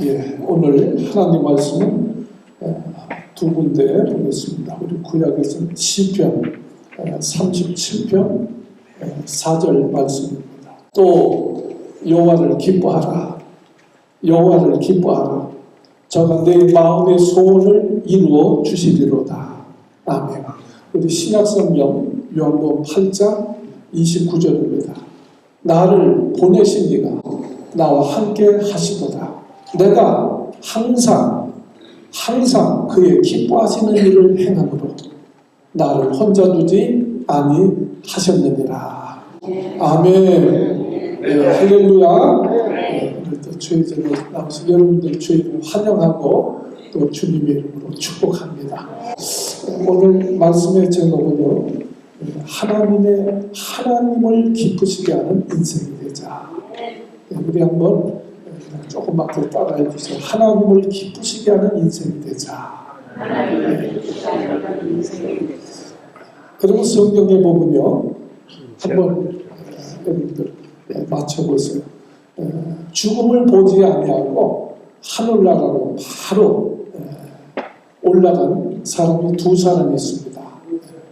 오늘 하나님 말씀은 두 군데 보겠습니다. 우리 구약에서는 시편 37편 4절 말씀입니다. 또 여호와를 기뻐하라. 여호와를 기뻐하라. 저가 내 마음의 소원을 이루어 주시리로다. 아멘. 우리 신약성경 요한복음 8장 29절입니다. 나를 보내신 이가 나와 함께 하시도다. 내가 항상 그의 기뻐하시는 일을 행함으로 나를 혼자 두지 아니하셨느니라. 아멘. 할렐루야. 또 주의 전에 나오신 여러분들 주의를 환영하고 또 주님의 이름으로 축복합니다. 오늘 말씀의 제목은요, 하나님을 기쁘시게 하는 인생이 되자. 우리 한번 조금만 더 따라해 주세요. 하나님을 기쁘시게 하는 인생이 되자. 그리고 성경에 보면요, 한번 여러분들 맞춰보세요. 죽음을 보지 아니하고 하늘나라로 바로 올라간 사람이 두 사람이 있습니다.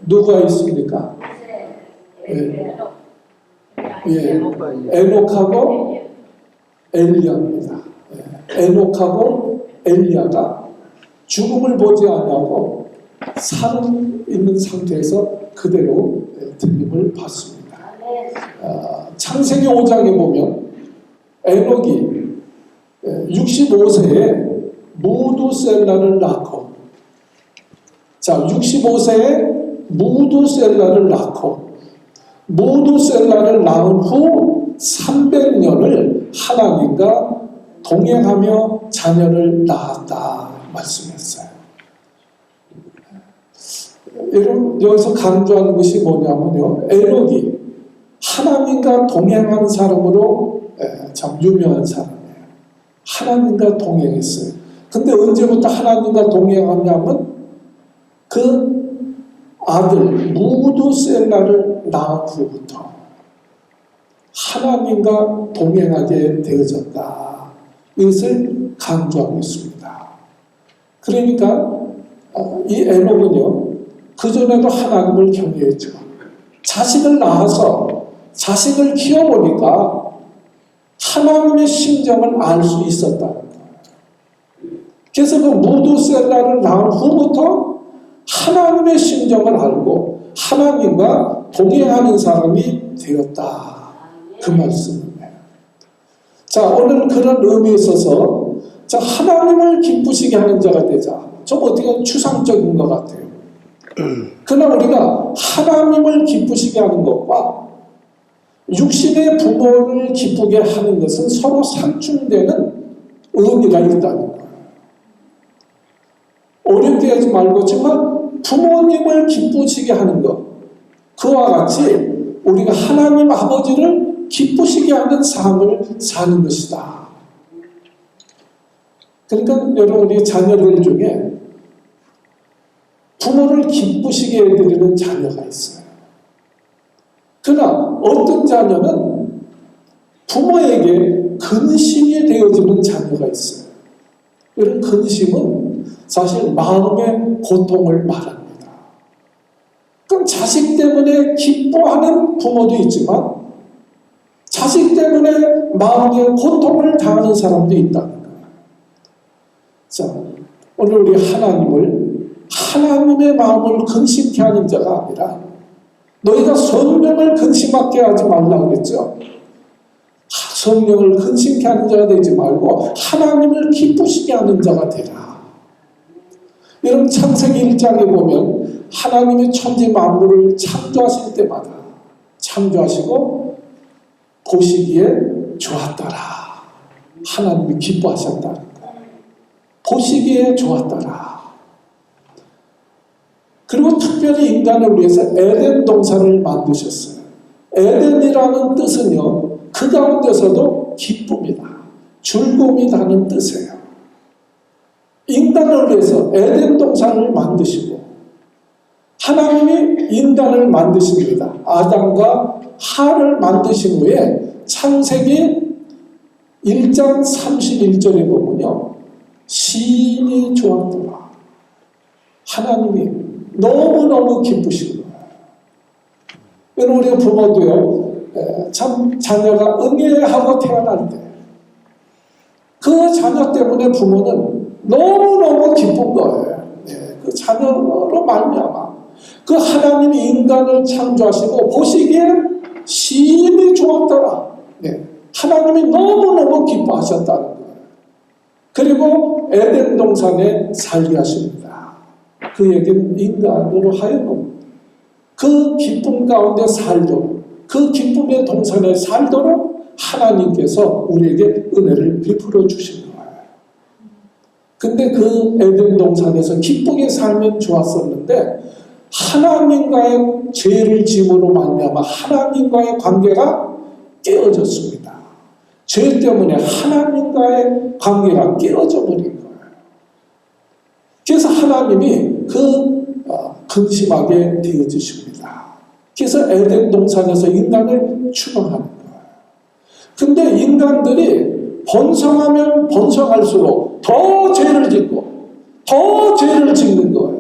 누가 있습니까? 에녹하고 엘리야입니다. 에녹하고 엘리야가 죽음을 보지 아니하고 살아 있는 상태에서 그대로 들림을 받습니다. 창세기 5장에 보면 에녹이 65세에 무두셀라를 낳고, 65세에 무두셀라를 낳고, 무두셀라를 낳은 후 300년을 하나님과 동행하며 자녀를 낳았다 말씀했어요. 여러분, 여기서 강조하는 것이 뭐냐면요, 에녹이 하나님과 동행하는 사람으로 참 유명한 사람이에요. 하나님과 동행했어요. 근데 언제부터 하나님과 동행하냐면 그 아들 무두셀라를 낳은 후부터 하나님과 동행하게 되어졌다. 이것을 강조하고 있습니다. 그러니까 이 에녹은요, 그전에도 하나님을 경외했죠. 자식을 낳아서 자식을 키워보니까 하나님의 심정을 알 수 있었다는 거예요. 그래서 그 무두셀라를 낳은 후부터 하나님의 심정을 알고 하나님과 동행하는 사람이 되었다. 그 말씀이에요. 자, 오늘 그런 의미에 있어서 하나님을 기쁘시게 하는 자가 되자. 좀 어떻게 추상적인 것 같아요. 그러나 우리가 하나님을 기쁘시게 하는 것과 육신의 부모를 기쁘게 하는 것은 서로 상충되는 의미가 있다는 거예요. 어렵게 하지 말고 정말 부모님을 기쁘시게 하는 것, 그와 같이 우리가 하나님 아버지를 기쁘시게 하는 삶을 사는 것이다. 그러니까 여러분의 자녀들 중에 부모를 기쁘시게 해드리는 자녀가 있어요. 그러나 어떤 자녀는 부모에게 근심이 되어지는 자녀가 있어요. 이런 근심은 사실 마음의 고통을 말합니다. 그럼 자식 때문에 기뻐하는 부모도 있지만 자식 때문에 마음의 고통을 당하는 사람도 있다는 거예요. 자, 오늘 우리 하나님의 마음을 근심케 하는 자가 아니라 너희가 성령을 근심하게 하지 말라고 그랬죠. 성령을 근심케 하는 자가 되지 말고 하나님을 기쁘시게 하는 자가 되라. 여러분, 창세기 1장에 보면 하나님이 천지 만물을 창조하실 때마다 창조하시고 보시기에 좋았더라. 하나님이 기뻐하셨다는 거예요. 보시기에 좋았더라. 그리고 특별히 인간을 위해서 에덴 동산을 만드셨어요. 에덴이라는 뜻은요, 그 가운데서도 기쁨이다, 즐거움이라는 뜻이에요. 인간을 위해서 에덴 동산을 만드시고 하나님이 인간을 만드십니다. 아담과 하를 만드신 후에 창세기 1장 31절에 보면요. 시인이 좋았더라. 하나님이 너무너무 기쁘신 거예요. 여러분 우리 부모도요. 참 자녀가 응애하고 태어날 때 그 자녀 때문에 부모는 너무너무 기쁜 거예요. 그 자녀로 말미암아 그 하나님이 인간을 창조하시고 보시기에 심히 좋았더라. 하나님이 너무너무 기뻐하셨다는 거예요. 그리고 에덴 동산에 살게 하십니다. 그 얘기는 인간으로 하여금 그 기쁨 가운데 살도록, 그 기쁨의 동산에 살도록 하나님께서 우리에게 은혜를 베풀어 주신 거예요. 근데 그 에덴 동산에서 기쁘게 살면 좋았었는데 하나님과의 죄를 지음으로 말미암아 하나님과의 관계가 깨어졌습니다. 죄 때문에 하나님과의 관계가 깨어져 버린 거예요. 그래서 하나님이 근심하게 되어지십니다. 그래서 에덴 동산에서 인간을 추방하는 거예요. 근데 인간들이 번성하면 번성할수록 더 죄를 짓고 더 죄를 짓는 거예요.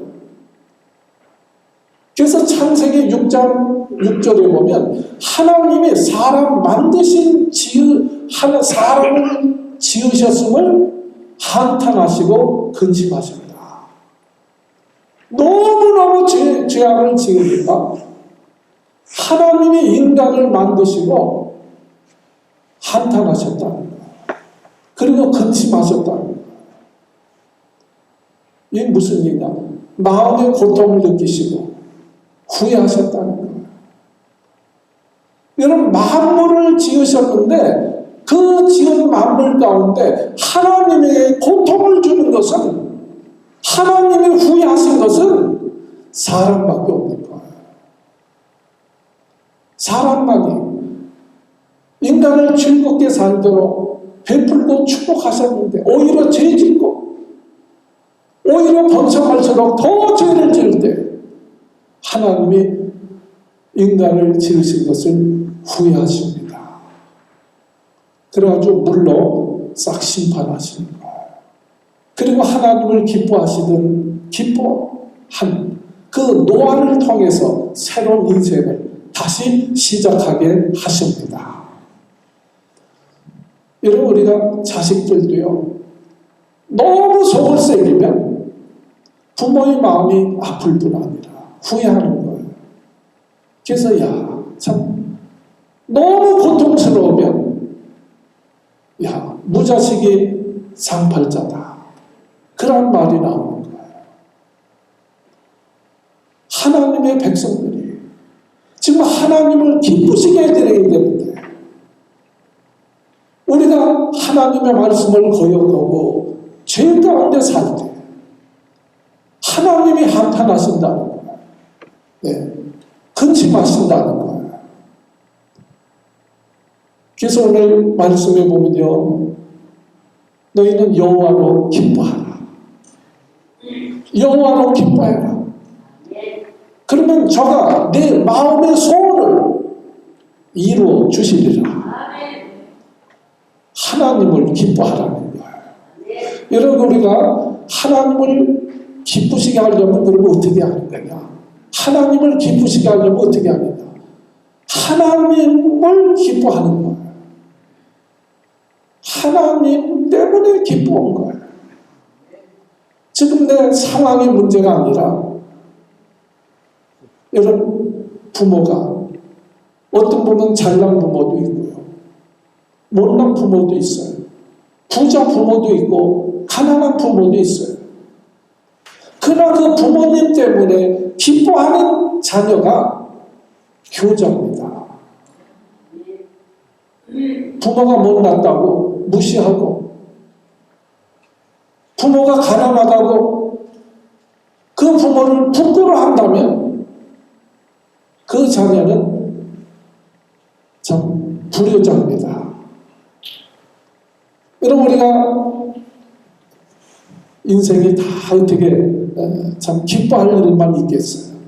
그래서 창세기 6장 6절에 보면 하나님이 사람 만드신 사람을 지으셨음을 한탄하시고 근심하십니다. 너무너무 죄악을 지으니까 하나님이 인간을 만드시고 한탄하셨다는 거예요. 그리고 근심하셨다는 거예요. 이게 무슨 얘기냐? 마음의 고통을 느끼시고 후회하셨다는 거예요. 여러분 만물을 지으셨는데 그 지은 만물 가운데 하나님에게 고통을 주는 것은 하나님이 후회하신 것은 사람밖에 없는 거예요. 사람만이 인간을 즐겁게 살도록 베풀고 축복하셨는데 오히려 죄 짓고 오히려 번성할수록 더 죄를 지을 때 하나님이 인간을 지으신 것을 후회하십니다. 그래가지고 물로 싹 심판하시는 거예요. 그리고 하나님을 기뻐한 그 노아를 통해서 새로운 인생을 다시 시작하게 하십니다. 여러분 우리가 자식들도요. 너무 속을 새기면 부모의 마음이 아플 뿐 아니라 후회하는 거예요. 그래서 참 너무 고통스러우면 무자식이 상팔자다. 그런 말이 나오는 거예요. 하나님의 백성들이 지금 하나님을 기쁘시게 해드려야 되는데 우리가 하나님의 말씀을 거역하고 죄 가운데 살 때 하나님이 한탄하신다는 거예요. 근심하신다는 거예요. 그래서 오늘 말씀에 보면요. 너희는 여호와로 기뻐하라. 여호와로 기뻐해라. 그러면 저가 내 마음의 소원을 이루어 주시리라. 하나님을 기뻐하라는 거예요. 여러분 우리가 하나님을 기쁘시게 하려면 그러면 어떻게 하는 거냐? 하나님을 기쁘시게 하려면 어떻게 하느냐? 하나님을 기뻐하는 거예요. 하나님 때문에 기뻐한 거예요. 지금 내 상황의 문제가 아니라 여러분 부모가 어떤 분은 잘난 부모도 있고요. 못난 부모도 있어요. 부자 부모도 있고 가난한 부모도 있어요. 그러나 그 부모님 때문에 기뻐하는 자녀가 효자입니다. 부모가 못났다고 무시하고 부모가 가난하다고 그 부모를 부끄러워한다면 그 자녀는 참 불효자입니다. 여러분 우리가 인생이 다 어떻게 참 기뻐할 일만 있겠어요.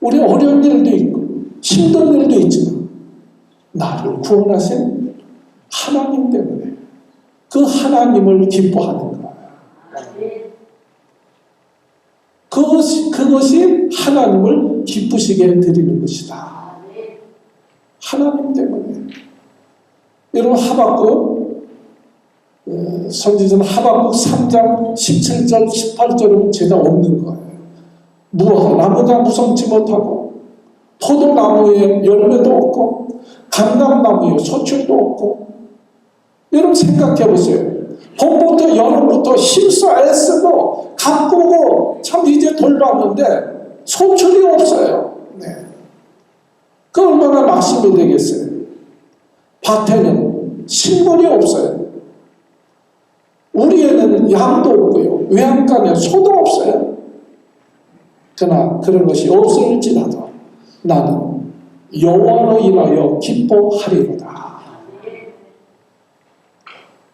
우리 어려운 일도 있고 힘든 일도 있지만 나를 구원하신 하나님 때문에 그 하나님을 기뻐하는 거예요. 그것이 하나님을 기쁘시게 드리는 것이다. 하나님 때문에. 여러분 하박국 선지자는 하박국 3장 17절 18절은 죄가 없는 거예요. 나무가 무성치 못하고 포도나무에 열매도 없고 감람나무에 소출도 없고. 여러분 생각해 보세요. 봄부터 여름부터 힘써 애쓰고 가꾸고 참 이제 돌봤는데 소출이 없어요. 네. 그 얼마나 낙심이 되겠어요. 밭에는 식물이 없어요. 우리에는 양도 없고요. 외양간에 소도 없어요. 그러나 그런 것이 없을지라도 나는 여호와로 인하여 기뻐하리로다.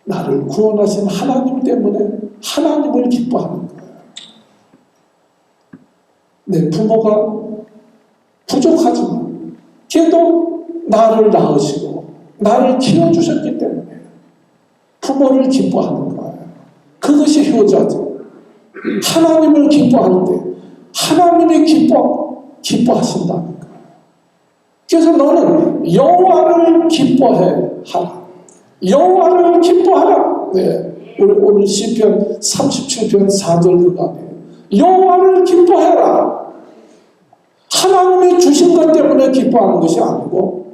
나를 구원하신 하나님 때문에 하나님을 기뻐하는 거예요. 내 부모가 부족하지만 걔도 나를 낳으시고 나를 키워주셨기 때문에 부모를 기뻐하는 거예요. 그것이 효자죠. 하나님을 기뻐할 때 하나님이 기뻐하신다는 거예요. 그래서 너는 여호와를 기뻐해 하라. 여호와를 기뻐하라. 네. 오늘 시편 37편 4절 그간에 여호와를 기뻐해라. 하나님이 주신 것 때문에 기뻐하는 것이 아니고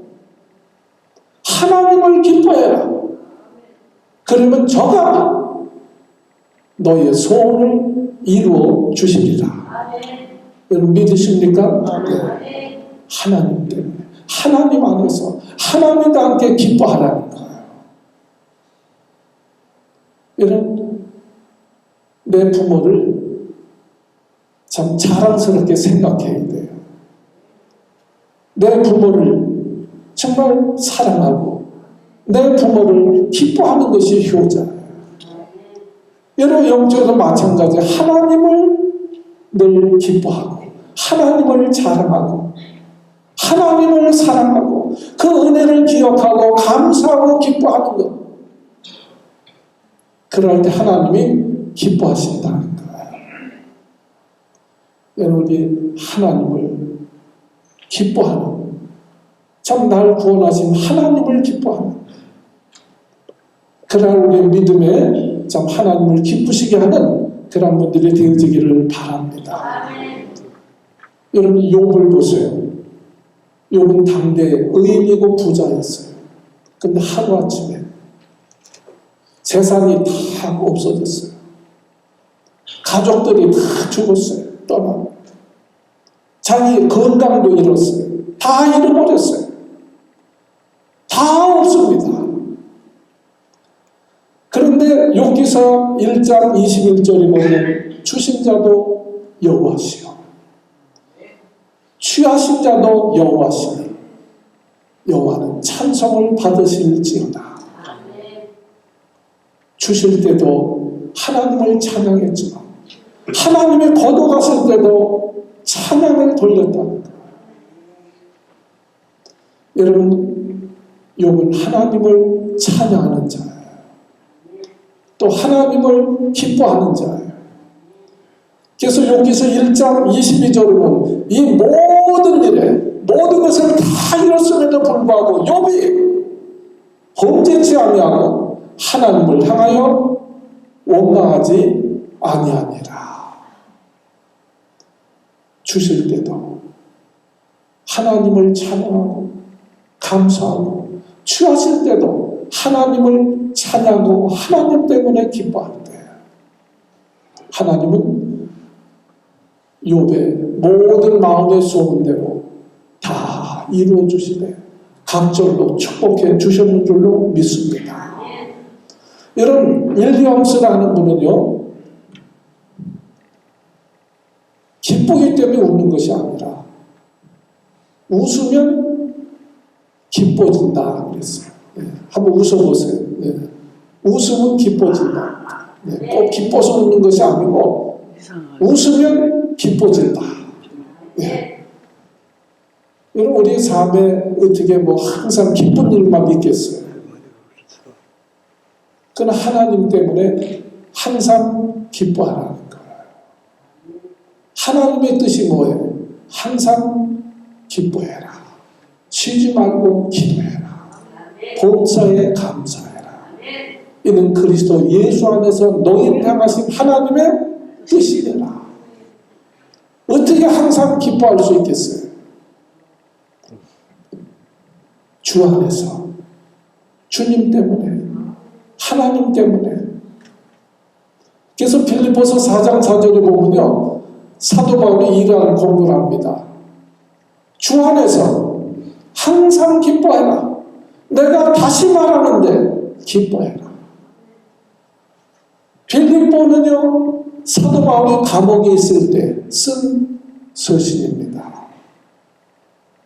하나님을 기뻐해라. 그러면 저가 너의 소원을 이루어 주시리라. 여러분 믿으십니까? 네. 하나님 때문에 하나님 안에서 하나님과 함께 기뻐하라는 거예요. 여러분 내 부모를 참 자랑스럽게 생각해야 돼요. 내 부모를 정말 사랑하고 내 부모를 기뻐하는 것이 효자예요. 여러분 영적으로 마찬가지. 하나님을 늘 기뻐하고 하나님을 자랑하고 하나님을 사랑하고 그 은혜를 기억하고 감사하고 기뻐하는 것. 그럴 때 하나님이 기뻐하신다는 거예요. 여러분이 하나님을 기뻐하는, 참 날 구원하신 하나님을 기뻐하는, 그러나 우리의 믿음에 참 하나님을 기쁘시게 하는 그런 분들이 되어지기를 바랍니다. 여러분 욥을 보세요. 욥은 당대 의인이고 부자였어요. 근데 하루아침에 재산이 다 없어졌어요. 가족들이 다 죽었어요. 떠나고 자기 건강도 잃었어요. 다 잃어버렸어요. 다 없습니다. 그런데 욥기서 1장 21절에 보면 주신 자도 여호와시요 취하신 자도 여호와시니 여호와는 찬송을 받으실지어다. 주실 때도 하나님을 찬양했지만 하나님의 거둬갔을 때도 찬양을 돌렸다는 거예요. 여러분 욥은 하나님을 찬양하는 자예요. 또 하나님을 기뻐하는 자예요. 그래서 욥기서 1장 22절에 보면 이 모든 일에 모든 것을 다 잃었음에도 불구하고 욥이 범죄치 아니하고 하나님을 향하여 원망하지 아니하니라. 주실 때도 하나님을 찬양하고 감사하고 취하실 때도 하나님을 찬양하고 하나님 때문에 기뻐할 때 하나님은 욥의 모든 마음의 소원대로 다 이루어 주시되 각절로 축복해 주셨는 줄로 믿습니다. 여러분 윌리엄스라는 분은요 기쁘기 때문에 웃는 것이 아니라 웃으면 기뻐진다 그랬어요. 네, 한번 웃어보세요. 네. 웃으면 기뻐진다. 네, 꼭 기뻐서 웃는 것이 아니고 웃으면 기뻐진다. 네. 여러분 우리 삶에 어떻게 뭐 항상 기쁜 일만 있겠어요? 그는 하나님 때문에 항상 기뻐하라는 거예요. 하나님의 뜻이 뭐예요? 항상 기뻐해라. 쉬지 말고 기도해라. 범사에 감사해라. 이는 그리스도 예수 안에서 너희를 향하신 하나님의 뜻이라. 어떻게 항상 기뻐할 수 있겠어요? 주 안에서, 주님 때문에, 하나님 때문에. 그래서 빌립보서 4장 4절에 보면요, 사도 바울이 이러한 공부를 합니다. 주 안에서 항상 기뻐해라. 내가 다시 말하는데 기뻐해라. 빌립보는요, 사도 바울이 감옥에 있을 때 쓴 서신입니다.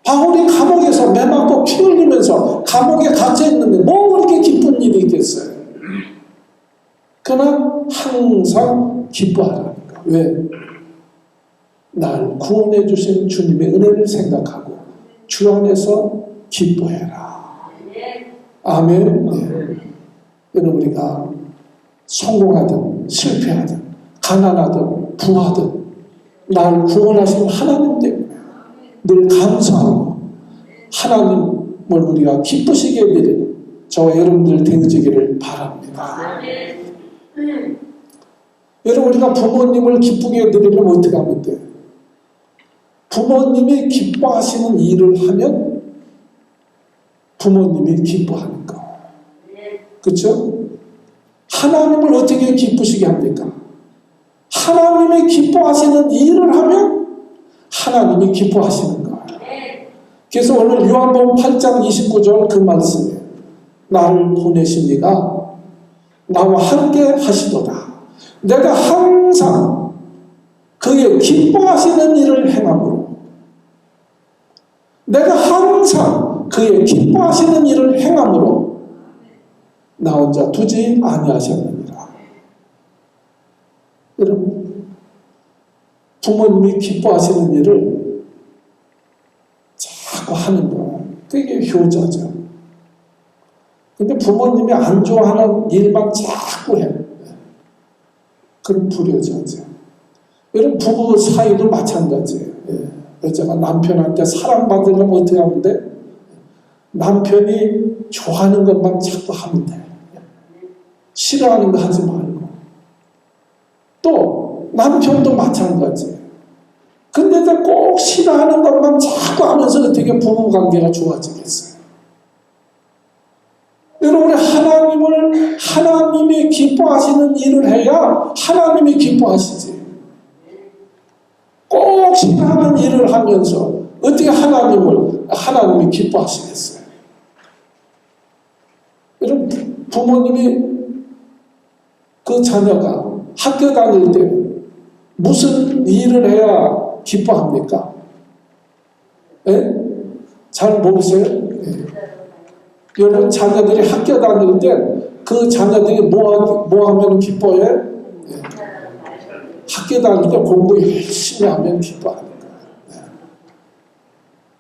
바울이 감옥에서 매 맞고 피 흘리면서 감옥에 갇혀 있는데 뭐 그렇게 기쁜 일이 있겠어요? 그러나 항상 기뻐하라는 거. 왜? 날 구원해 주신 주님의 은혜를 생각하고 주 안에서 기뻐해라. 아멘. 네. 여러분, 우리가 성공하든 실패하든 가난하든 부하든 날 구원하신 하나님 때문에 늘 감사하고 하나님을 우리가 기쁘시게 해드리는 저와 여러분들 되어지기를 바랍니다. 여러분, 우리가 부모님을 기쁘게 해드리려면 어떻게 하면 돼요? 부모님이 기뻐하시는 일을 하면 부모님이 기뻐하는 거. 그렇죠? 하나님을 어떻게 기쁘시게 합니까? 하나님이 기뻐하시는 일을 하면 하나님이 기뻐하시는 거예요. 그래서 오늘 요한복음 8장 29절 그 말씀에 나를 보내신 이가 나와 함께 하시도다. 내가 항상 그의 기뻐하시는 일을 행함으로 내가 항상 그의 기뻐하시는 일을 행함으로 나 혼자 두지 아니하셨느니라. 여러분, 부모님이 기뻐하시는 일을 자꾸 하는 거예요. 그게 효자죠. 근데 부모님이 안 좋아하는 일만 자꾸 해. 그럼 불효자죠. 여러분, 부부 사이도 마찬가지예요. 여자가 남편한테 사랑받으려면 어떻게 하면 돼? 남편이 좋아하는 것만 자꾸 하면 돼. 싫어하는 거 하지 말고. 또 남편도 마찬가지예요. 근데 꼭 싫어하는 것만 자꾸 하면서 어떻게 부부관계가 좋아지겠어요? 여러분, 하나님이 기뻐하시는 일을 해야 하나님이 기뻐하시지. 꼭 싫어하는 일을 하면서 어떻게 하나님이 기뻐하시겠어요? 여러분, 부모님이 그 자녀가 학교 다닐 때 무슨 일을 해야 기뻐합니까? 예? 잘 모르세요? 예. 여러분, 자녀들이 학교 다닐 때 그 자녀들이 뭐 하면 기뻐해? 예. 학교 다닐 때 공부 열심히 하면 기뻐하는 거예요. 예.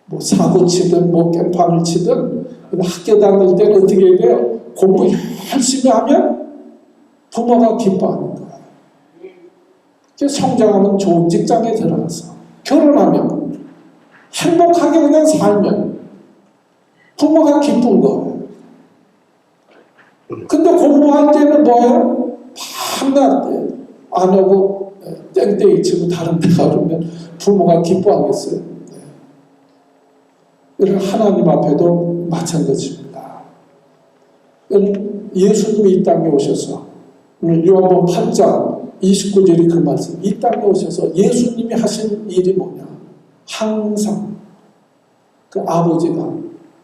뭐 사고 치든 뭐 깽판을 치든 학교 다닐 때는 어떻게 해요? 공부 열심히 하면 부모가 기뻐하는 거예요. 성장하면 좋은 직장에 들어가서 결혼하면 행복하게 그냥 살면 부모가 기쁜 거예요. 근데 공부할 때는 뭐예요? 밤낮 안 오고 땡땡이 치고 다른 데 가면 부모가 기뻐하겠어요. 여러분, 하나님 앞에도 마찬가지입니다. 여러분, 예수님이 이 땅에 오셔서 오늘 요한복음 8장 29절이 그 말씀, 이 땅에 오셔서 예수님이 하신 일이 뭐냐? 항상 그 아버지가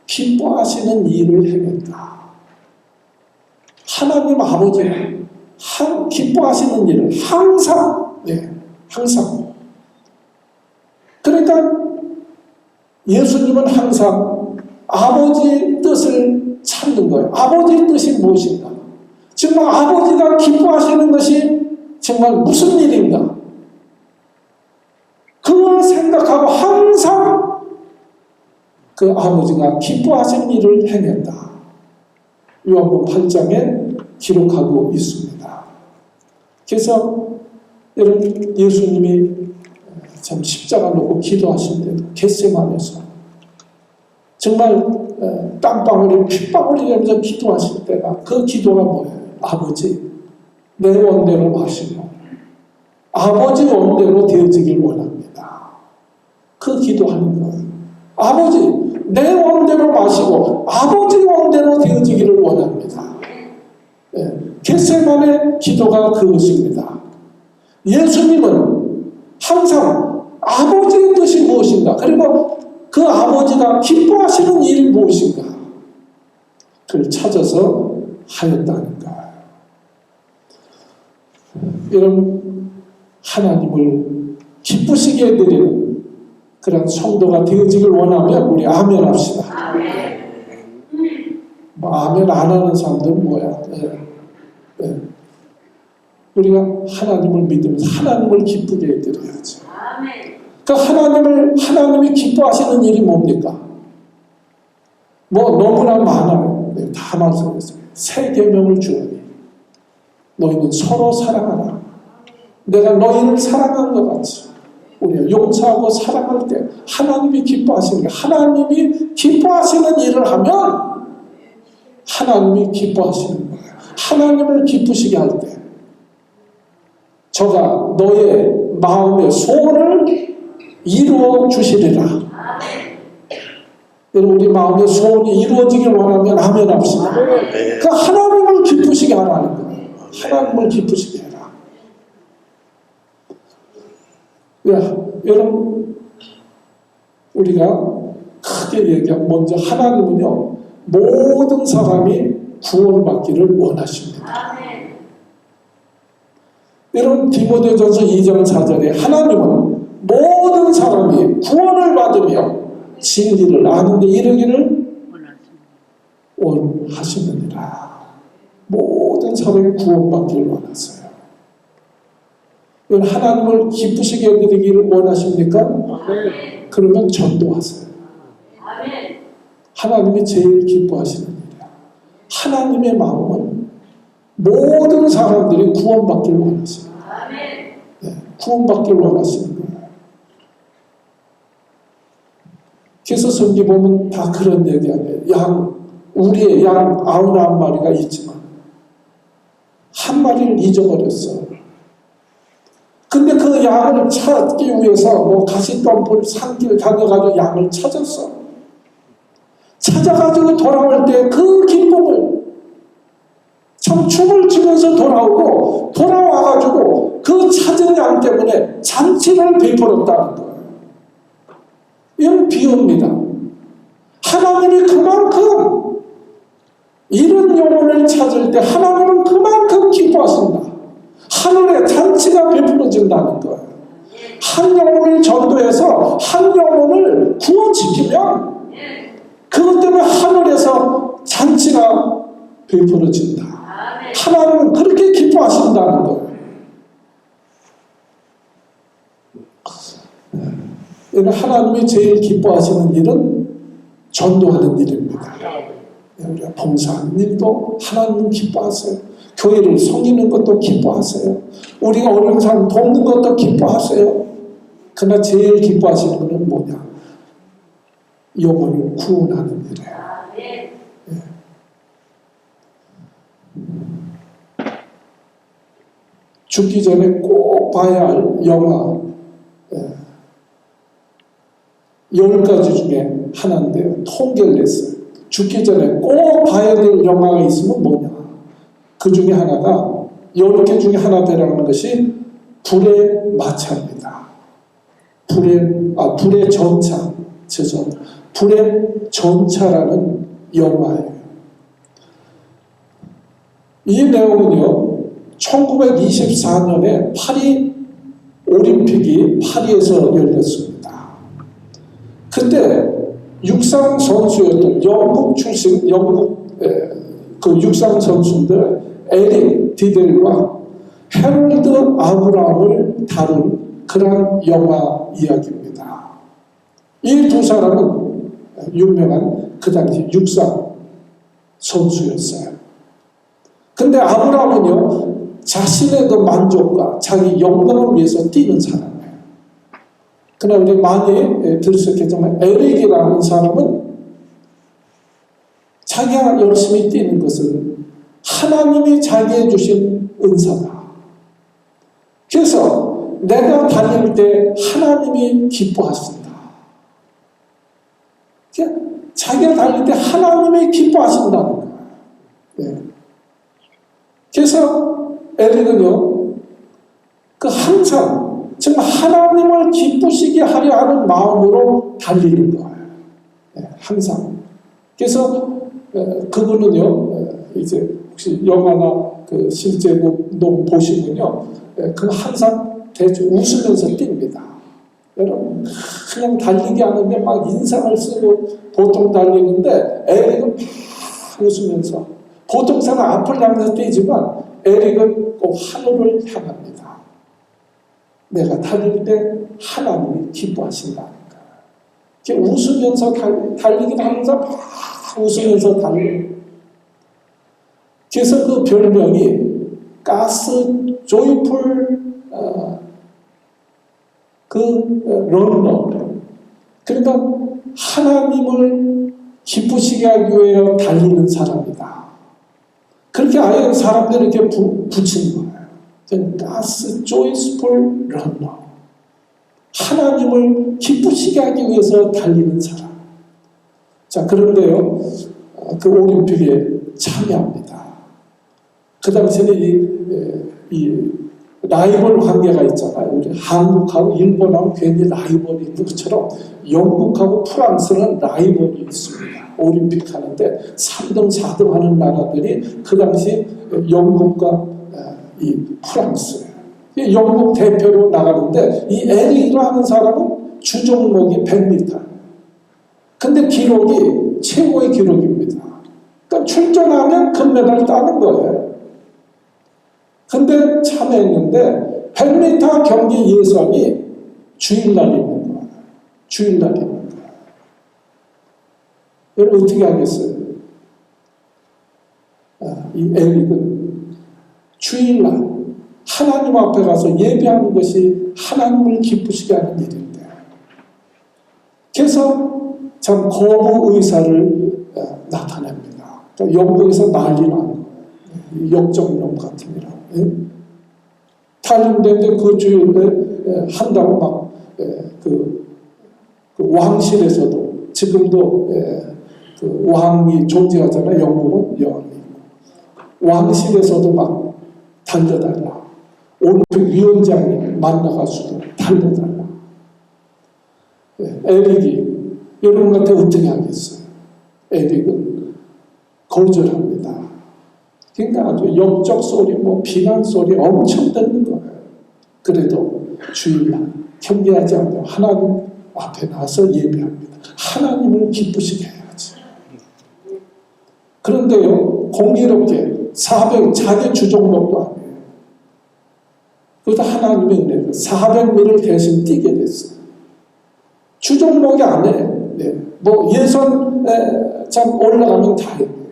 기뻐하시는 일을 행했다. 하나님 아버지가 기뻐하시는 일을 항상, 항상. 그러니까 예수님은 항상 아버지 뜻을 찾는 거예요. 아버지의 뜻이 무엇인가? 정말 아버지가 기뻐하시는 것이 정말 무슨 일인가? 그걸 생각하고 항상 그 아버지가 기뻐하신 일을 행했다. 요한복음 8장에 기록하고 있습니다. 그래서 여러분 예수님이 참 십자가 놓고 기도하신 때도 겟세마네에서 정말 땀방울이 핏방울이 되면서 기도하실 때가 그 기도가 뭐예요? 아버지 내 원대로 마시고 아버지 원대로 되어지길 원합니다. 그 기도하는 거예요. 아버지 내 원대로 마시고 아버지 원대로 되어지기를 원합니다. 겟세마네 기도가 그것입니다. 예수님은 항상 아버지의 뜻이 무엇인가, 그리고 그 아버지가 기뻐하시는 일이 무엇인가, 그걸 찾아서 하였다는 거예요. 여러분 하나님을 기쁘시게 해드리는 그런 성도가 되어지길 원하면 우리 아멘 합시다. 뭐 아멘 안 하는 사람들은 뭐야? 우리가 하나님을 믿으면서 하나님을 기쁘게 해드려야죠. 그러니까 하나님이 기뻐하시는 일이 뭡니까? 뭐 너무나 많아요. 다 말씀했어요. 새 계명을 주오니 너희는 서로 사랑하라. 내가 너희를 사랑한 것 같이 우리가 용서하고 사랑할 때 하나님이 기뻐하시는 게, 하나님이 기뻐하시는 일을 하면 하나님이 기뻐하시는 거예요. 하나님을 기쁘시게 할 때 저가 너의 마음의 소원을 이루어 주시리라. 여러분 우리 마음의 소원이 이루어지길 원하면 아멘 합시다. 그 하나님을 기쁘시게 하라는 거예요. 하나님을 기쁘시게 해라. 여러분 우리가 크게 얘기하면 먼저 하나님은요 모든 사람이 구원받기를 원하십니다. 여러분 디모데전서 2장 4절에 하나님은 모든 사람이 구원을 받으며 진리를 아는 데 이르기를 원하시느니라. 모든 사람이 구원받기를 원하세요. 하나님을 기쁘시게 해드리기를 원하십니까? 그러면 전도하세요. 하나님이 제일 기뻐하시는 일이야. 하나님의 마음은 모든 사람들이 구원받기를 원하세요. 구원받기를 원하시는 거예요. 그래서 성경 보면 다 그런 얘기하네요. 우리의 양 99마리가 있지만 한 마리를 잊어버렸어. 근데 그 양을 찾기 위해서 뭐 가시덤불 산길 다녀가지고 양을 찾았어. 찾아가지고 돌아올 때 그 기쁨을 참 춤을 추면서 돌아오고, 돌아와가지고 그 찾은 양 때문에 잔치를 베풀었다는 거예요. 이건 비유입니다. 하나님이 그만큼 이런 영혼을 찾을 때 하나님은 그만큼 기뻐하신다. 하늘에 잔치가 베풀어진다는 거예요. 한 영혼을 전도해서 한 영혼을 구원시키면 그것 때문에 하늘에서 잔치가 베풀어진다. 하나님은 그렇게 기뻐하신다는 거예요. 하나님이 제일 기뻐하시는 일은 전도하는 일입니다. 우리가 봉사하는 일도 하나님은 기뻐하세요. 교회를 섬기는 것도 기뻐하세요. 우리가 어려운 사람 돕는 것도 기뻐하세요. 그러나 제일 기뻐하시는 것은 뭐냐? 영혼을 구원하는 일이에요. 죽기 전에 꼭 봐야 할 영화 10가지 중에 하나인데요. 통계를 냈어요. 죽기 전에 꼭 봐야 될 영화가 있으면 뭐냐? 그 중에 하나가 10개 중에 하나 되라는 것이 불의 마차입니다. 불의 전차. 불의 전차라는 영화예요. 이 내용은요, 1924년에 파리 올림픽이 파리에서 열렸습니다. 그때 육상 선수였던 영국 출신, 그 육상 선수들 에릭 디델과 해롤드 아브라함을 다룬 그런 영화 이야기입니다. 이 두 사람은 유명한 그 당시 육상 선수였어요. 근데 아브라함은요, 자신의 그 만족과 자기 영광을 위해서 뛰는 사람이에요. 그러나 우리 많이 들으셨겠지만 에릭이라는 사람은 자기가 열심히 뛰는 것은 하나님이 자기에게 주신 은사다. 그래서 내가 달릴 때 하나님이 기뻐하신다. 자기가 달릴 때 하나님이 기뻐하신다는 거예요. 네. 그래서 에릭은요, 그 항상 정말 하나님을 기쁘시게 하려 하는 마음으로 달리는 거예요. 네, 항상. 그래서 그분은요, 이제 혹시 영화나 그 실제 그 보시면요, 그 항상 대충 웃으면서 뜁니다. 여러분, 그냥 달리기 하는데 막 인상을 쓰고 보통 달리는데 에릭은 막 웃으면서, 보통 사람 앞을 향해서 뛰지만 에릭은 꼭 하늘을 향합니다. 내가 달릴 때 하나님이 기뻐하신다니까. 웃으면서 달리기는 항상 막 웃으면서 달려요. 그래서 그 별명이 가스 조이풀 런너. 그러니까 하나님을 기쁘시게 하기 위해 달리는 사람이다. 그렇게 아예 사람들이 이렇게 붙인 거예요. 가스 조이풀 런너. 하나님을 기쁘시게 하기 위해서 달리는 사람. 자, 그런데요, 그 올림픽에 참여합니다. 그 당시에는 이 라이벌 관계가 있잖아요. 우리 한국하고 일본하고 괜히 라이벌이 있는 것처럼 영국하고 프랑스는 라이벌이 있습니다. 올림픽 하는데 3등, 4등 하는 나라들이 그 당시 영국과 이 프랑스. 영국 대표로 나가는데 이 에릭이라는 사람은 주종목이 100m. 근데 기록이 최고의 기록입니다. 그러니까 출전하면 금메달 따는 거예요. 근데 참여했는데 100m 경기 예선이 주일날 있는 거예요. 주일날 있는 거예요. 여러분 어떻게 하겠어요? 이 에릭은 주일날 하나님 앞에 가서 예배하는 것이 하나님을 기쁘시게 하는 일인데, 그래서 참 거부 의사를 나타냅니다. 그러니까 영국에서 난리 나는 거예요. 역정령 같은 이라고. 탈림되는데 그 주일에 한다고 막 그 왕실에서도 지금도 그 왕이 존재하잖아요. 영국은 여왕이. 왕실에서도 막 달려달라. 올림픽 위원장이 만나가지고 달려달라. 에릭이 여러분한테 어떻게 하겠어요? 에릭은 거절합니다. 그러니까 아주 역적 소리, 비난 소리 엄청 듣는 거예요. 그래도 주일날 경계하지 않고 하나님 앞에 나서 예배합니다. 하나님을 기쁘시게 해야지. 그런데요, 공교롭게 400, 자기 주종목도 아니에요. 그것도 하나님의 은혜로 400m를 대신 뛰게 됐어요. 주종목이 아니에요. 예선 참 올라가면 다행이에요.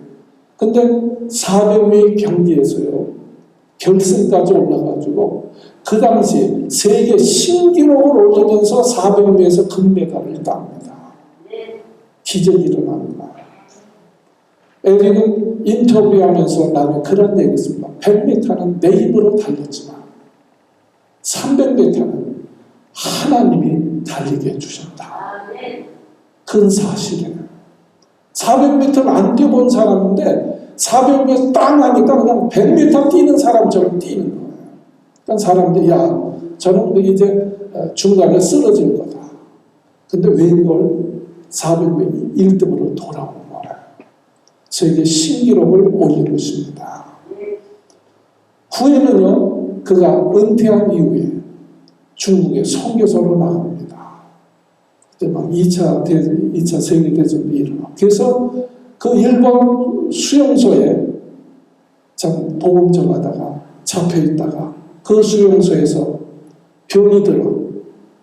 근데 400m 경기에서요, 결승까지 올라가지고 그 당시 세계 신기록을 올리면서 400m에서 금메달을 땁니다. 기적이 일어나는 거예요. 에릭은 인터뷰하면서 나는 그런 얘기 했습니다. 100m는 내 힘으로 달렸지만 300m는 하나님이 달리게 해주셨다. 큰 사실이에요. 400m를 안 뛰어본 사람인데 400m 땅 하니까 그냥 100m 뛰는 사람처럼 뛰는 거예요. 그러니까 사람들이 야, 저는 이제 중간에 쓰러질 거다. 근데 왜 이걸 400m 1등으로 돌아온 거예요. 세계 신기록을 올린 것입니다. 후에는요, 그가 은퇴한 이후에 중국에 선교사로 나갑니다. 그때 막 2차 세계대전도 일어나고. 그래서 그 일본 수용소에 참 복음 전하다가 잡혀있다가 그 수용소에서 병이 들어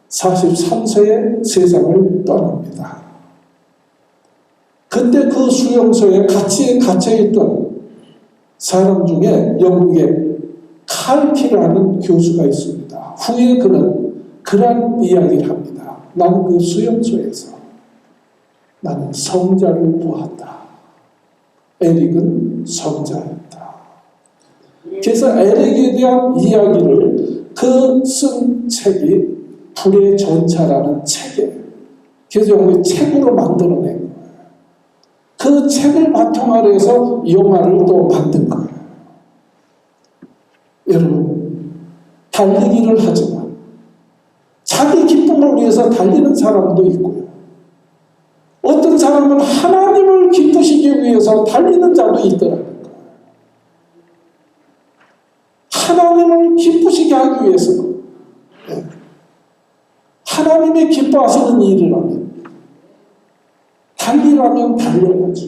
43세에 세상을 떠납니다. 그때 그 수용소에 같이 갇혀있던 사람 중에 영국에 칼키라는 교수가 있습니다. 후에 그는 그런 이야기를 합니다. 나는 그 수용소에서 나는 성자를 보았다. 에릭은 성자였다. 그래서 에릭에 대한 이야기를 그 쓴 책이 불의 전차라는 책이에요. 그래서 우리 책으로 만들어낸 거예요. 그 책을 바탕으로 해서 영화를 또 만든 거예요. 여러분, 달리기를 하지만 자기 기쁨을 위해서 달리는 사람도 있고요. 어떤 사람은 하나님을 기쁘시기 위해서 달리는 자도 있더라고요. 하나님을 기쁘시게 하기 위해서 하나님이 기뻐하시는 일을 하면 달리라면 달려야죠.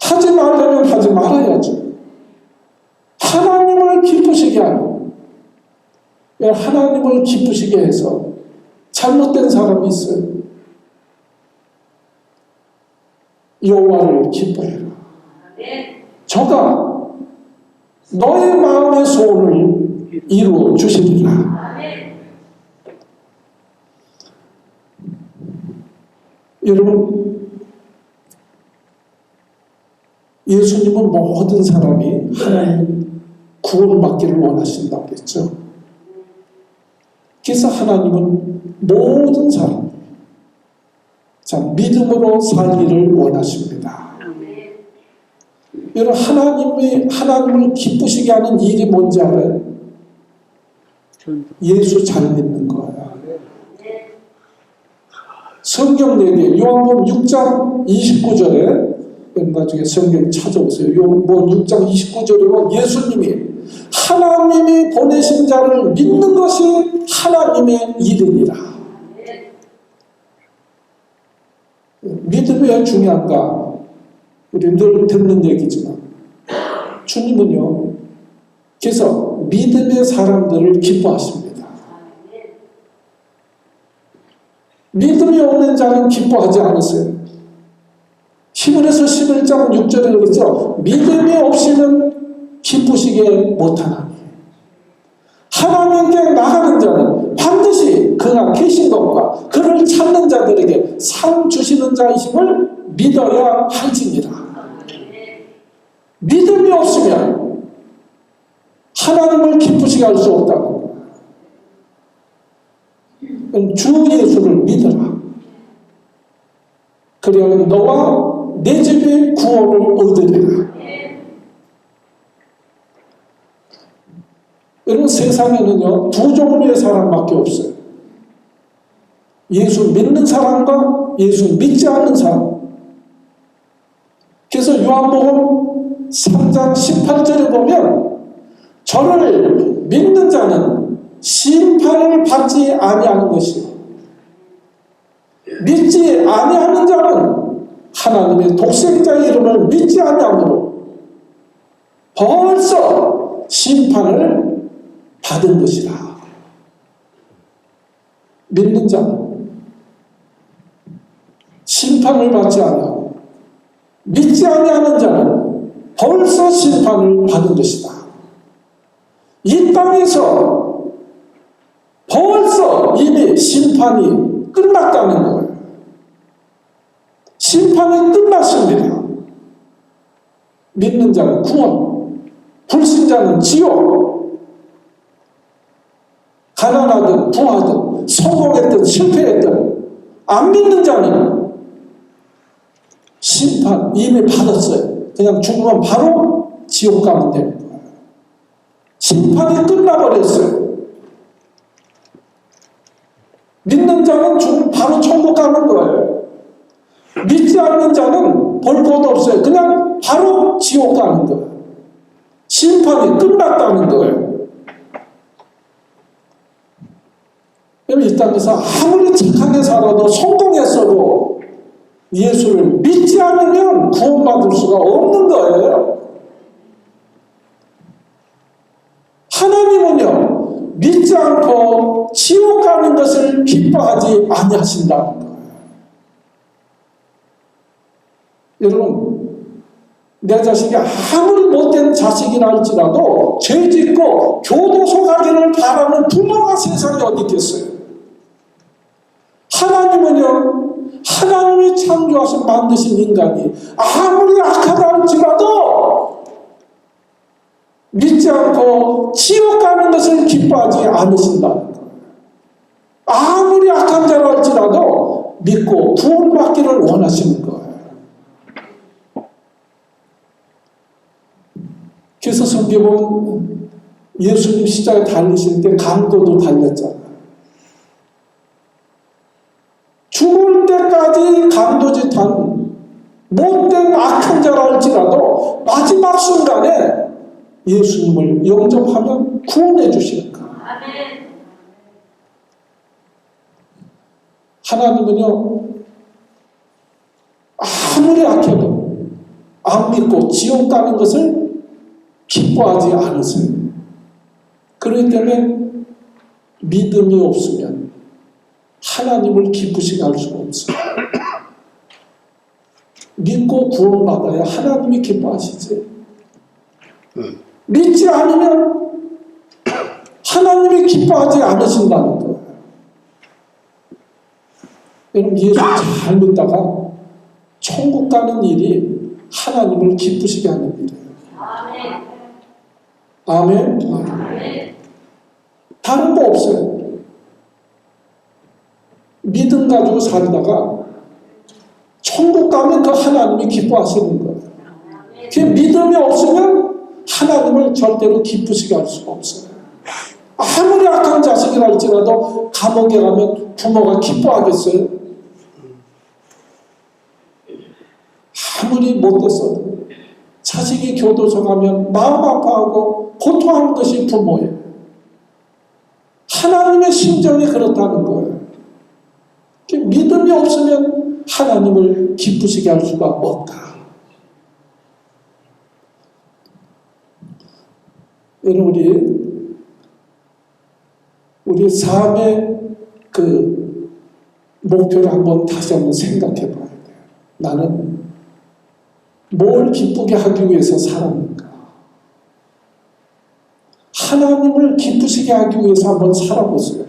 하지 말라면 하지 말아야죠. 하나님을 기쁘시게 하는, 하나님을 기쁘시게 해서 잘못된 사람이 있어요. 여호와를 기뻐해라. 저가 너의 마음의 소원을 이루어 주시리라. 여러분, 예수님은 모든 사람이 하나님 구원받기를 원하신다고 했죠. 그래서 하나님은 모든 사람, 믿음으로 살기를 원하십니다. 여러분, 하나님을 기쁘시게 하는 일이 뭔지 알아요? 예수 잘 믿는 거예요. 성경 내게 요한복음 6장 29절에 나중에 성경 찾아보세요. 요한복음 6장 29절에 보면 예수님이 하나님이 보내신 자를 믿는 것이 하나님의 일이니라. 믿음이 왜 중요한가? 우리 늘 듣는 얘기지만 주님은요, 그래서 믿음의 사람들을 기뻐하십니다. 믿음이 없는 자는 기뻐하지 않으세요. 히브리서 11장 6절에 그랬죠. 믿음이 없이는 기쁘시게 못하나니 하나님께 나가는 자는 반드시 그가 계신 것과 그를 찾는 자들에게 상 주시는 자이심을 믿어야 할지니라. 믿음이 없으면 하나님을 기쁘시게 할 수 없다고. 주 예수를 믿어라. 그리하면 너와 내 집에 구원을 얻으리라. 여러분, 세상에는요, 두 종류의 사람밖에 없어요. 예수 믿는 사람과 예수 믿지 않는 사람. 그래서 요한복음 3장 18절에 보면 저를 믿는 자는 심판을 받지 아니하는 것이요, 믿지 아니하는 자는 하나님의 독생자의 이름을 믿지 아니하므로 벌써 심판을 받은 것이라. 믿는 자는 심판을 받지 아니하고 믿지 아니하는 자는 벌써 심판을 받은 것이다. 이 땅에서 벌써 이미 심판이 끝났다는 거예요. 심판이 끝났습니다. 믿는 자는 구원, 불신자는 지옥. 가난하든 부하든 성공했든 실패했든 안 믿는 자는 심판 이미 받았어요. 그냥 죽으면 바로 지옥 가면 되는 거예요. 심판이 끝나버렸어요. 믿는 자는 바로 천국 가는 거예요. 믿지 않는 자는 볼 것도 없어요. 그냥 바로 지옥 가는 거예요. 심판이 끝났다는 거예요. 이 땅에서 아무리 착하게 살아도 성공했어도 예수를 믿지 않으면 구원받을 수가 없는 거예요. 하나님은요, 믿지 않고 지옥 가는 것을 기뻐하지 아니하신다는 거예요. 여러분, 내 자식이 아무리 못된 자식이라 할지라도 죄 짓고 교도소 가기를 바라는 부모가 세상에 어디 있겠어요? 하나님은요, 하나님이 창조하셔 만드신 인간이 아무리 악하다 할지라도 믿지 않고 지옥 가는 것을 기뻐하지 않으신다는 거예요. 아무리 악한 자라 할지라도 믿고 구원받기를 원하시는 거예요. 그래서 성경은 예수님 십자가에 달리실 때 강도도 달렸잖아요. 죽을 때까지 강도짓한 못된 악한 자라 할지라도 마지막 순간에 예수님을 영접하면 구원해 주시는 거예요. 하나님은요, 아무리 악해도 안 믿고 지옥 가는 것을 기뻐하지 않으세요. 그렇기 때문에 믿음이 없으면 하나님을 기쁘시게 할 수가 없어요. 믿고 구원받아야 하나님이 기뻐하시지. 믿지 않으면 하나님이 기뻐하지 않으신다는 거예요. 여러분, 예수 잘 믿다가 천국 가는 일이 하나님을 기쁘시게 하는 일이에요. 아멘. 아멘. 다른 거 없어요. 믿음 가지고 살다가 천국 가면 그 하나님이 기뻐하시는 거예요. 그 믿음이 없으면 하나님을 절대로 기쁘시게 할 수가 없어요. 아무리 악한 자식이라 할지라도 감옥에 가면 부모가 기뻐하겠어요? 아무리 못됐어도 자식이 교도소 가면 마음 아파하고 고통하는 것이 부모예요. 하나님의 심정이 그렇다는 거예요. 믿음이 없으면 하나님을 기쁘시게 할 수가 없다. 여러분, 우리 삶의 그 목표를 다시 한번 생각해 봐야 돼요. 나는 뭘 기쁘게 하기 위해서 살았는가? 하나님을 기쁘시게 하기 위해서 한번 살아보세요.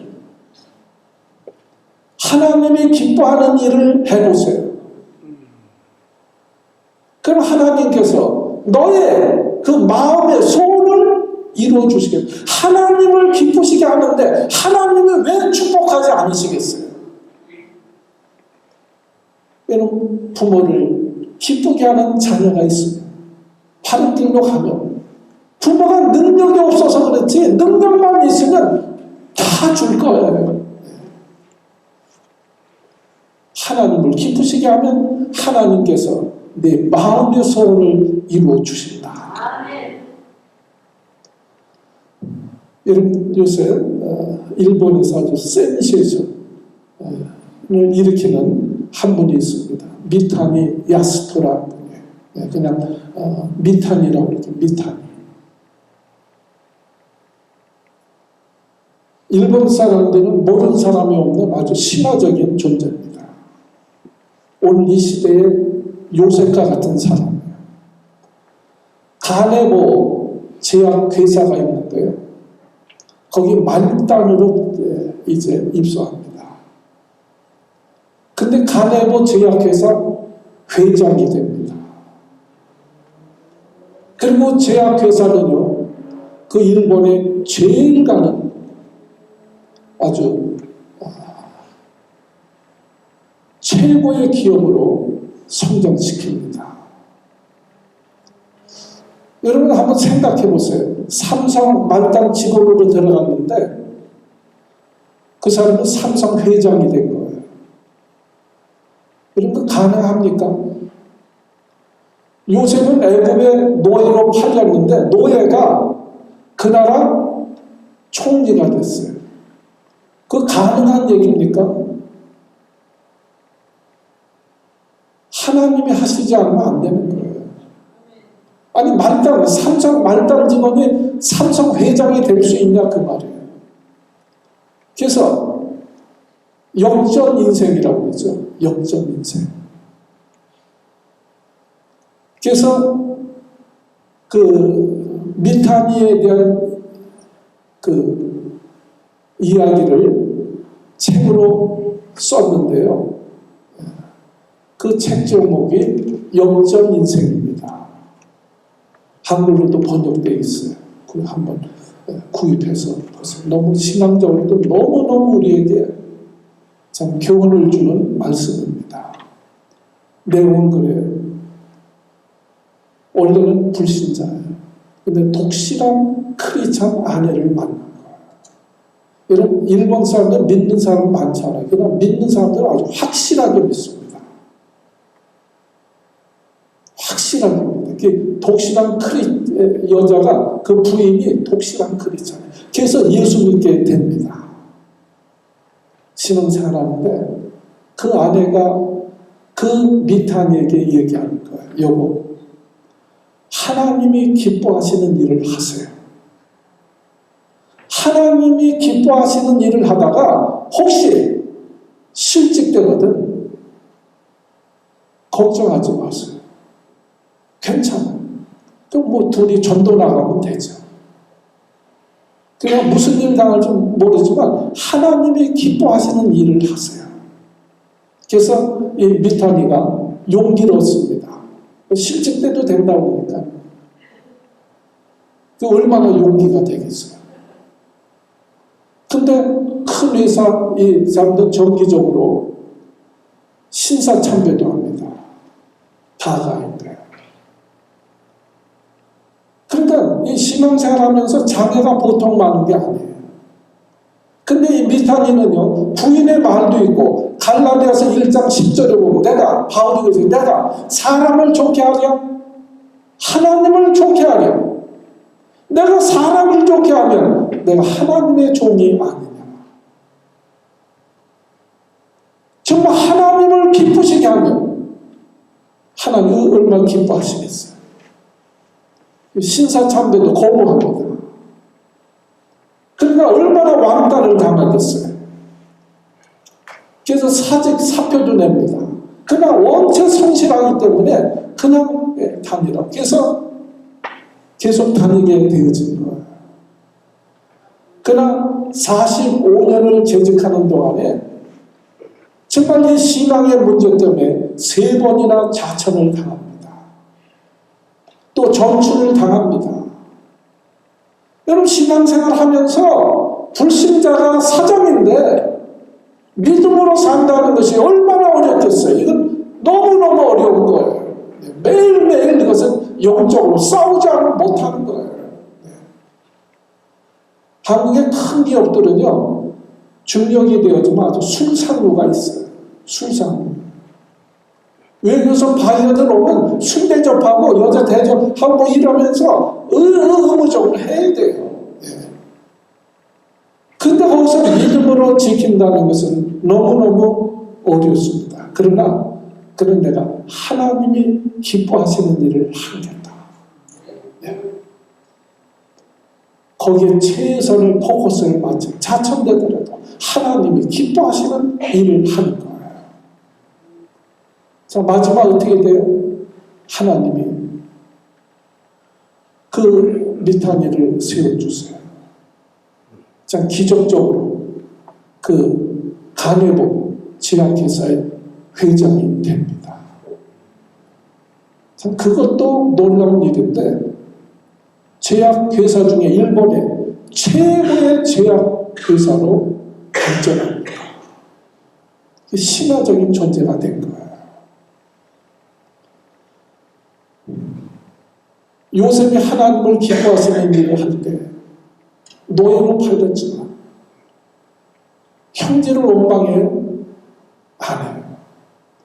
하나님이 기뻐하는 일을 해보세요. 그럼 하나님께서 너의 그 마음의 소원을 이루어주시겠어요. 하나님을 기쁘시게 하는데 하나님이 왜 축복하지 않으시겠어요? 여러분, 부모를 기쁘게 하는 자녀가 있으면 바른 길로 가면 부모가 능력이 없어서 그렇지 능력만 있으면 다 줄 거예요. 하나님을 기쁘시게 하면 하나님께서 내 마음의 소원을 이루어 주신다. 여러분, 요새 일본에서 아주 센세이션을 일으키는 한 분이 있습니다. 미타니 야스토라는 분이에요. 그냥 미타니라고 그러죠. 미타니. 일본 사람들은 모르는 사람이 없는 아주 신화적인 존재입니다. 오늘 이 시대의 요셉과 같은 사람이에요. 가네보 제약회사가 있는데요. 거기 만단으로 이제 입소합니다. 근데 가네보 제약회사 회장이 됩니다. 그리고 제약회사는요, 그 일본에 제일 가는 아주 최고의 기업으로 성장시킵니다. 여러분 한번 생각해 보세요. 삼성 말단 직원으로 들어갔는데 그 사람은 삼성 회장이 된 거예요. 여러분 가능합니까? 요셉은 애굽의 노예로 팔렸는데 노예가 그 나라 총리가 됐어요. 그 가능한 얘기입니까? 하나님이 하시지 않으면 안 되는 거예요. 아니 삼성 말단 직원이 삼성 회장이 될 수 있냐 그 말이에요. 그래서 역전 인생이라고 그러죠. 역전 인생. 그래서 그 미타니에 대한 그 이야기를 책으로 썼는데요. 그 책 제목이 역전 인생입니다. 한글로도 번역되어 있어요. 그 한번 구입해서 보세요. 너무 신앙적으로도 너무너무 우리에게 참 교훈을 주는 말씀입니다. 내용은 그래요. 원래는 불신자예요. 근데 독실한 크리스찬 아내를 만난 거예요. 여러분, 일본 사람들 믿는 사람 많잖아요. 그러나 믿는 사람들은 아주 확실하게 믿습니다. 확실하게 믿습니다. 독실한 여자가 그 부인이 독실한 크리스찬이에요. 그래서 예수 믿게 됩니다. 신앙생활 하는데 그 아내가 그 미탄에게 얘기하는 거예요. 여보, 하나님이 기뻐하시는 일을 하세요. 하나님이 기뻐하시는 일을 하다가 혹시 실직되거든 걱정하지 마세요. 괜찮아요. 그럼 뭐 둘이 전도 나가면 되죠. 그냥 무슨 일 당할지 모르지만 하나님이 기뻐하시는 일을 하세요. 그래서 이 미타니가 용기를 얻습니다. 실직돼도 된다고 하니까 그 얼마나 용기가 되겠어요. 근데 큰 회사 이 사람들 정기적으로 신사 참배도 합니다. 다 가야 돼요. 그러니까 이 신앙생활 하면서 장애가 보통 많은 게 아니에요. 근데 이 미타니는요, 부인의 말도 있고, 갈라디아서 1장 10절에 보면 바울이 그래서 내가 사람을 좋게 하랴? 하나님을 좋게 하랴? 내가 사람을 좋게 하면 내가 하나님의 종이 아니냐? 정말 하나님을 기쁘시게 하면 하나님은 얼마나 기뻐하시겠어요? 신사참배도 거부합니다. 그러니까 얼마나 왕따를 당하겠어요. 그래서 사표도 냅니다. 그냥 원체 성실하기 때문에 그냥 다니라. 그래서 계속 다니게 되어진 거예요. 그러나 45년을 재직하는 동안에 정말 이 신앙의 문제 때문에 3번이나 자천을 당합니다. 또 전출을 당합니다. 여러분, 신앙생활 하면서 불신자가 사정인데 믿음으로 산다는 것이 얼마나 어렵겠어요. 이건 너무너무 어려운 거예요. 매일매일 이것은 영적으로 싸우지 않으면 못하는 거예요. 한국의 큰 기업들은요, 중력이 되어지면 아주 술상루가 있어요. 술상루. 외교에서 바이어들 오면 술 대접하고 여자 대접하고 뭐 이러면서 의무적으로 해야 돼요. 근데 거기서 믿음으로 지킨다는 것은 너무너무 어렵습니다. 그러나 내가 하나님이 기뻐하시는 일을 하겠다. 거기에 최선을 포커스를 맞춰 자천되더라도 하나님이 기뻐하시는 일을 하는 거예요. 자, 마지막 어떻게 돼요? 하나님이 그 미타니를 세워주세요. 자, 기적적으로 그 가네보 제약회사의 회장이 됩니다. 참 그것도 놀라운 일인데, 제약회사 중에 일본의 최고의 제약회사로 발전합니다. 신화적인 존재가 된 거예요. 요셉이 하나님을 기뻐하시는 일을 할 때 노예로 팔렸지만 형제를 원망해요? 아니에요.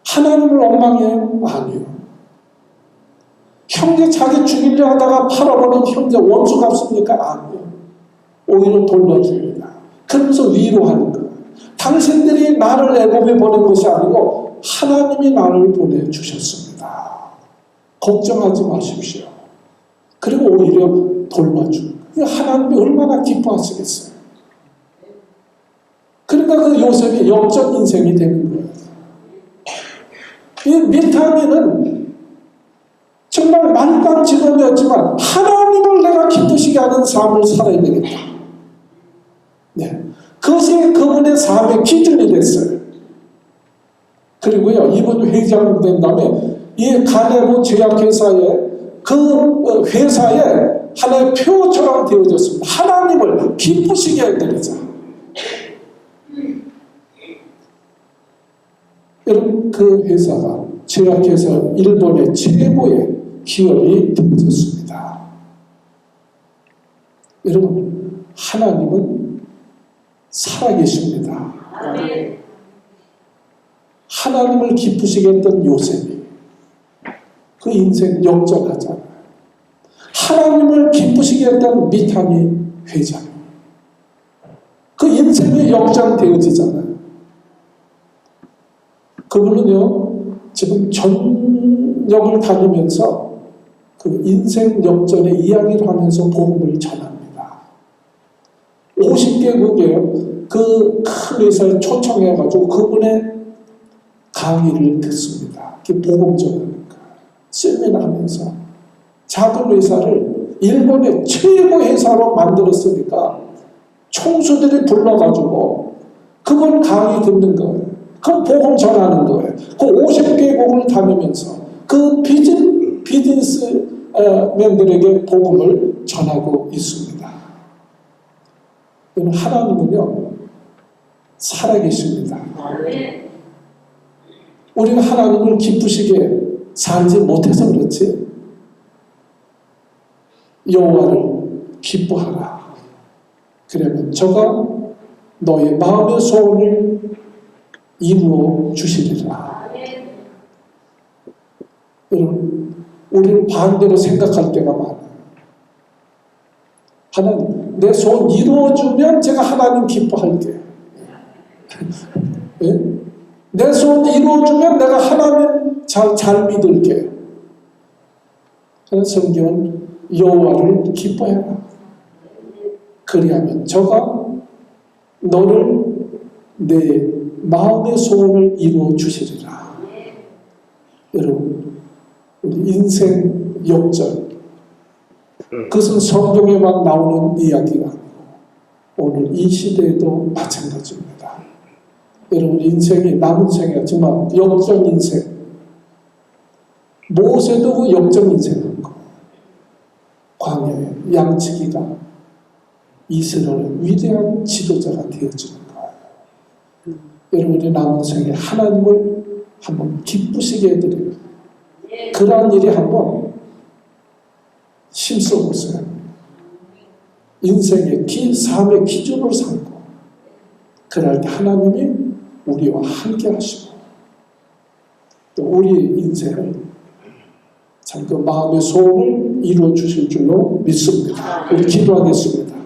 하나님을 원망해요? 아니에요. 형제 자기 죽이려 하다가 팔아버린 형제 원수 갚습니까? 아니에요. 오히려 돌려줍니다. 그러면서 위로하는 거예요. 당신들이 나를 애굽에 보낸 것이 아니고 하나님이 나를 보내주셨습니다. 걱정하지 마십시오. 그리고 오히려 돌봐주는 거예요. 하나님이 얼마나 기뻐하시겠어요. 그러니까 그 요셉이 역전 인생이 되는 거예요. 이 미타니는 정말 말단지론이었지만 하나님을 내가 기쁘시게 하는 삶을 살아야 되겠다. 네. 그것이 그분의 삶의 기준이 됐어요. 그리고요, 이분 회장 된 다음에 이 가네브 제약회사에 그 회사에 하나의 표처럼 되어졌습니다. 하나님을 기쁘시게 해드리자. 여러분, 그 회사가 제약회사 일본의 최고의 기업이 되어졌습니다. 여러분, 하나님은 살아계십니다. 하나님을 기쁘시게 했던 요셉이 그 인생 역전하잖아요. 하나님을 기쁘시게 했던 미타니 회장 그 인생이 역전되어지잖아요. 그분은요 지금 전역을 다니면서 그 인생 역전의 이야기를 하면서 복음을 전합니다. 50개국에 그 큰 회사에 초청해가지고 그분의 강의를 듣습니다. 그게 복음 전하는 거예요. 세미나 하면서 작은 회사를 일본의 최고 회사로 만들었으니까 총수들이 불러가지고 그분 강의 듣는 거예요. 그 복음 전하는 거예요. 그 50개국을 다니면서 그 비즈니스맨들에게 복음을 전하고 있습니다. 하나님은요 살아계십니다. 우리가 하나님을 기쁘시게 살지 못해서 그렇지 여호와를 기뻐하라. 그러면 저가 너의 마음의 소원을 이루어 주시리라. 여러분, 우리는 반대로 생각할 때가 많아요. 하나님, 내 소원 이루어주면 제가 하나님 기뻐할게요. 네? 내 소원 이루어주면 내가 하나님 잘 믿을게요. 그래서 성경은 여호와를 기뻐해라. 그리하면 저가 너를 내 마음의 소원을 이루어 주시리라. 여러분, 우리 인생 역전 그것은 성경에만 나오는 이야기가 아니고 오늘 이 시대에도 마찬가지입니다. 여러분, 인생이 남은 생이야. 정말 역전 인생. 모세도 그 역전 인생한 거. 광야에 양치기가 이스라엘의 위대한 지도자가 되어주는 거예요. 여러분의 남은 생에 하나님을 한번 기쁘시게 해드리는 그러한 일이 한번 힘써보세요. 인생의 삶의 기준으로 삼고 그럴 때 하나님이 우리와 함께 하시고 또 우리의 인생을 참 그 마음의 소원을 이루어 주실 줄로 믿습니다. 우리 기도하겠습니다.